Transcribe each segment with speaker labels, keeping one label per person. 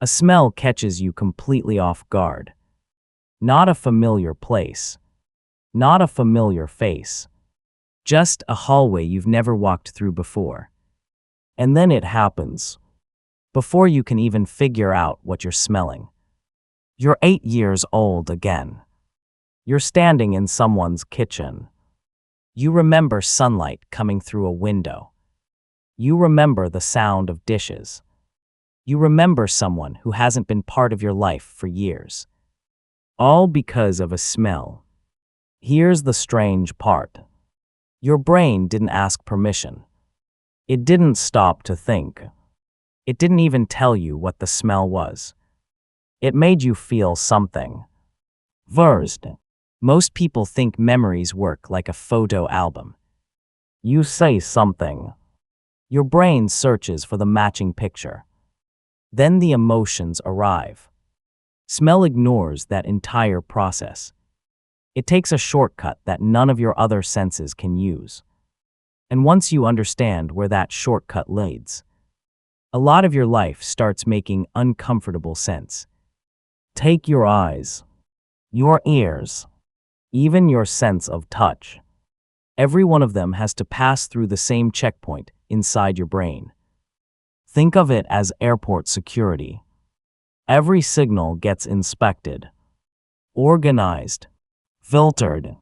Speaker 1: A smell catches you completely off guard. Not a familiar place. Not a familiar face. Just a hallway you've never walked through before. And then it happens. Before you can even figure out what you're smelling. You're 8 years old again. You're standing in someone's kitchen. You remember sunlight coming through a window. You remember the sound of dishes. You remember someone who hasn't been part of your life for years. All because of a smell. Here's the strange part. Your brain didn't ask permission. It didn't stop to think. It didn't even tell you what the smell was. It made you feel something. First, most people think memories work like a photo album. You say something. Your brain searches for the matching picture. Then the emotions arrive. Smell ignores that entire process. It takes a shortcut that none of your other senses can use. And once you understand where that shortcut leads, a lot of your life starts making uncomfortable sense. Take your eyes, your ears, even your sense of touch. Every one of them has to pass through the same checkpoint inside your brain. Think of it as airport security. Every signal gets inspected, organized, filtered.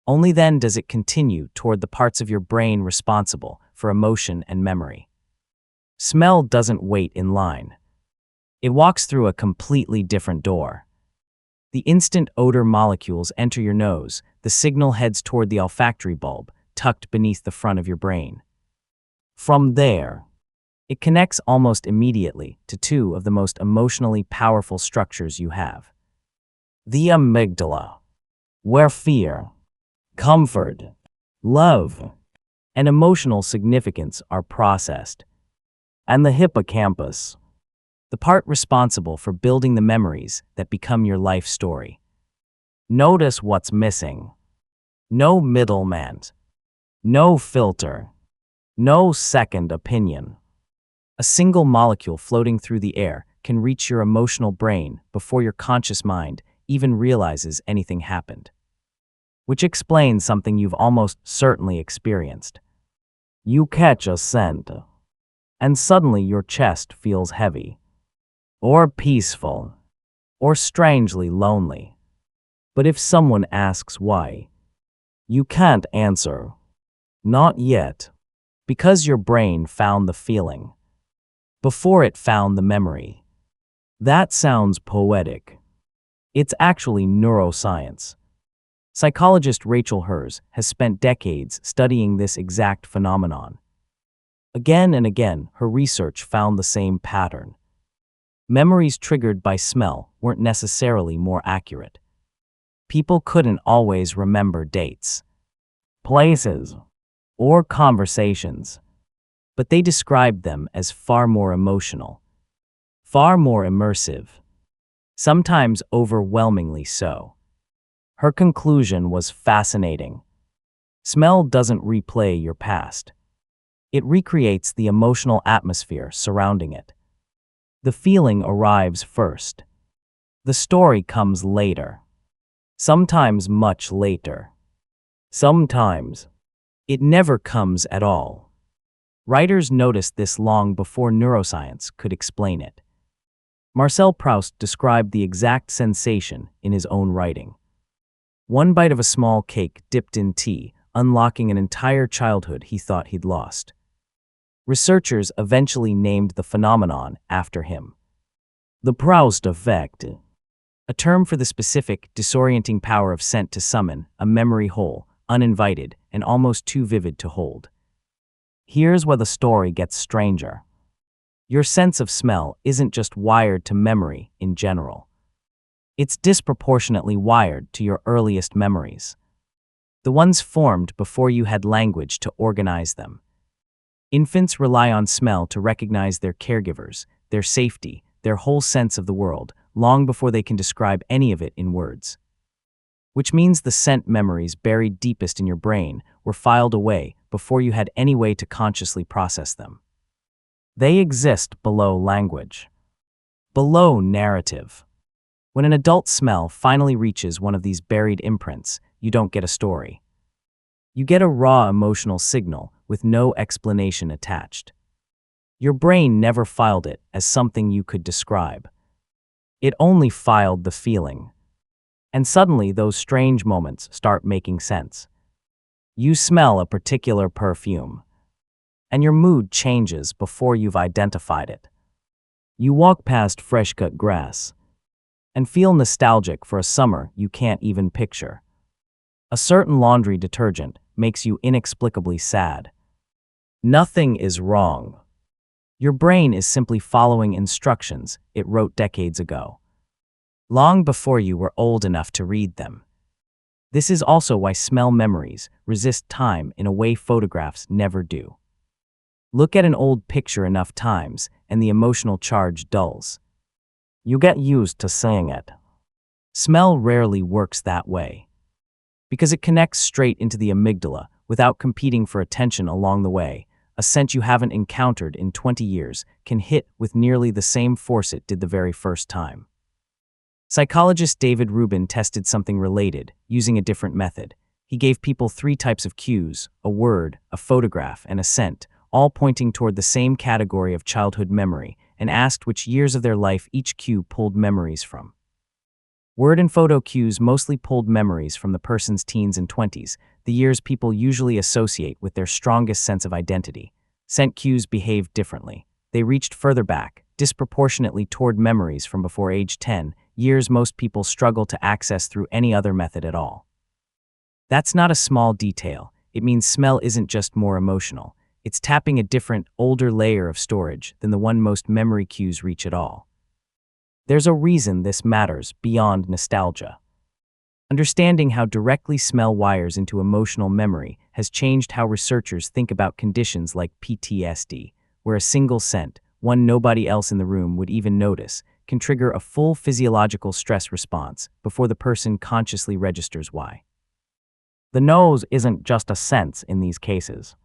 Speaker 1: Only then does it continue toward the parts of your brain responsible for emotion and memory. Smell doesn't wait in line. It walks through a completely different door. The instant odor molecules enter your nose, the signal heads toward the olfactory bulb, tucked beneath the front of your brain. From there, it connects almost immediately to two of the most emotionally powerful structures you have. The amygdala, where fear, comfort, love, and emotional significance are processed. And the hippocampus, the part responsible for building the memories that become your life story. Notice what's missing. No middleman. No filter. No second opinion. A single molecule floating through the air can reach your emotional brain before your conscious mind even realizes anything happened. Which explains something you've almost certainly experienced. You catch a scent, and suddenly your chest feels heavy, or peaceful, or strangely lonely. But if someone asks why, you can't answer. Not yet. Because your brain found the feeling before it found the memory. That sounds poetic. It's actually neuroscience. Psychologist Rachel Herz has spent decades studying this exact phenomenon. Again and again, her research found the same pattern. Memories triggered by smell weren't necessarily more accurate. People couldn't always remember dates, places, or conversations, but they described them as far more emotional, far more immersive, sometimes overwhelmingly so. Her conclusion was fascinating. Smell doesn't replay your past. It recreates the emotional atmosphere surrounding it. The feeling arrives first. The story comes later. Sometimes much later. Sometimes it never comes at all. Writers noticed this long before neuroscience could explain it. Marcel Proust described the exact sensation in his own writing. One bite of a small cake dipped in tea, unlocking an entire childhood he thought he'd lost. Researchers eventually named the phenomenon after him. The Proust effect, a term for the specific, disorienting power of scent to summon a memory whole, uninvited, and almost too vivid to hold. Here's where the story gets stranger. Your sense of smell isn't just wired to memory in general. It's disproportionately wired to your earliest memories. The ones formed before you had language to organize them. Infants rely on smell to recognize their caregivers, their safety, their whole sense of the world, long before they can describe any of it in words. Which means the scent memories buried deepest in your brain were filed away before you had any way to consciously process them. They exist below language. Below narrative. When an adult smell finally reaches one of these buried imprints, you don't get a story. You get a raw emotional signal with no explanation attached. Your brain never filed it as something you could describe. It only filed the feeling. And suddenly those strange moments start making sense. You smell a particular perfume, and your mood changes before you've identified it. You walk past fresh-cut grass and feel nostalgic for a summer you can't even picture. A certain laundry detergent makes you inexplicably sad. Nothing is wrong. Your brain is simply following instructions it wrote decades ago, long before you were old enough to read them. This is also why smell memories resist time in a way photographs never do. Look at an old picture enough times, and the emotional charge dulls. You get used to seeing it. Smell rarely works that way, because it connects straight into the amygdala without competing for attention along the way. A scent you haven't encountered in 20 years can hit with nearly the same force it did the very first time. Psychologist David Rubin tested something related, using a different method. He gave people 3 types of cues: a word, a photograph, and a scent, all pointing toward the same category of childhood memory, and asked which years of their life each cue pulled memories from. Word and photo cues mostly pulled memories from the person's teens and 20s, the years people usually associate with their strongest sense of identity. Scent cues behaved differently. They reached further back, disproportionately toward memories from before age 10, years most people struggle to access through any other method at all. That's not a small detail. It means smell isn't just more emotional. It's tapping a different, older layer of storage than the one most memory cues reach at all. There's a reason this matters beyond nostalgia. Understanding how directly smell wires into emotional memory has changed how researchers think about conditions like PTSD, where a single scent, one nobody else in the room would even notice, can trigger a full physiological stress response before the person consciously registers why. The nose isn't just a sense in these cases.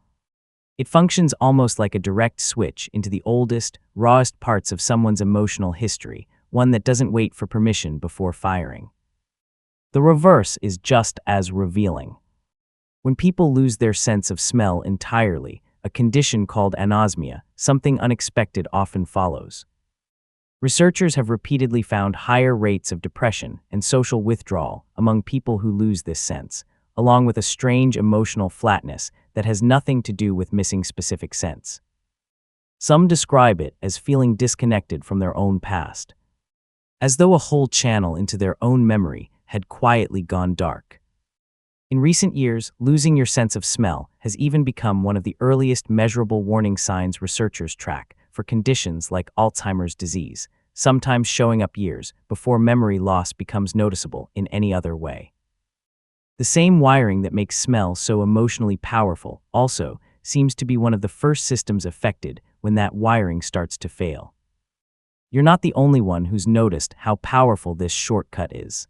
Speaker 1: It functions almost like a direct switch into the oldest, rawest parts of someone's emotional history, one that doesn't wait for permission before firing. The reverse is just as revealing. When people lose their sense of smell entirely, a condition called anosmia, something unexpected often follows. Researchers have repeatedly found higher rates of depression and social withdrawal among people who lose this sense, along with a strange emotional flatness that has nothing to do with missing specific scents. Some describe it as feeling disconnected from their own past, as though a whole channel into their own memory had quietly gone dark. In recent years, losing your sense of smell has even become one of the earliest measurable warning signs researchers track for conditions like Alzheimer's disease, sometimes showing up years before memory loss becomes noticeable in any other way. The same wiring that makes smell so emotionally powerful also seems to be one of the first systems affected when that wiring starts to fail. You're not the only one who's noticed how powerful this shortcut is.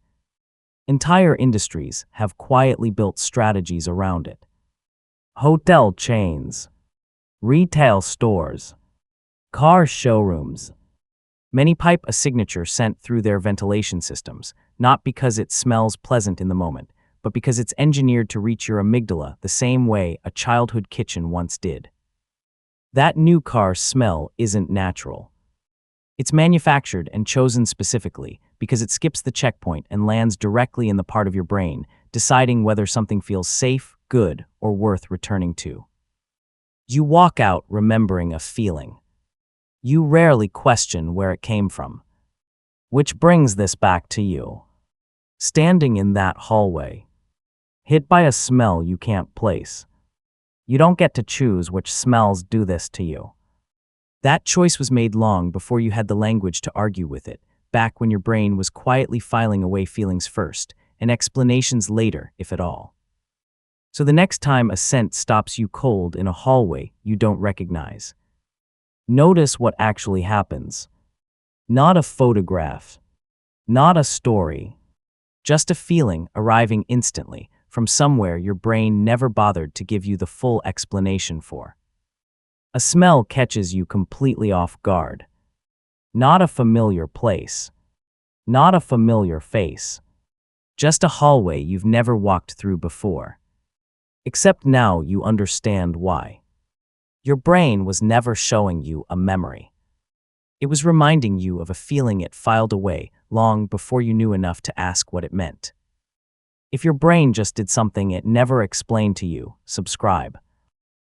Speaker 1: Entire industries have quietly built strategies around it. Hotel chains, retail stores, car showrooms. Many pipe a signature scent through their ventilation systems, not because it smells pleasant in the moment, but because it's engineered to reach your amygdala the same way a childhood kitchen once did. That new car smell isn't natural. It's manufactured and chosen specifically because it skips the checkpoint and lands directly in the part of your brain, deciding whether something feels safe, good, or worth returning to. You walk out remembering a feeling. You rarely question where it came from. Which brings this back to you. Standing in that hallway, hit by a smell you can't place. You don't get to choose which smells do this to you. That choice was made long before you had the language to argue with it, back when your brain was quietly filing away feelings first, and explanations later, if at all. So the next time a scent stops you cold in a hallway you don't recognize, notice what actually happens. Not a photograph, not a story, just a feeling arriving instantly from somewhere your brain never bothered to give you the full explanation for. A smell catches you completely off guard. Not a familiar place. Not a familiar face. Just a hallway you've never walked through before. Except now you understand why. Your brain was never showing you a memory. It was reminding you of a feeling it filed away long before you knew enough to ask what it meant. If your brain just did something it never explained to you, subscribe.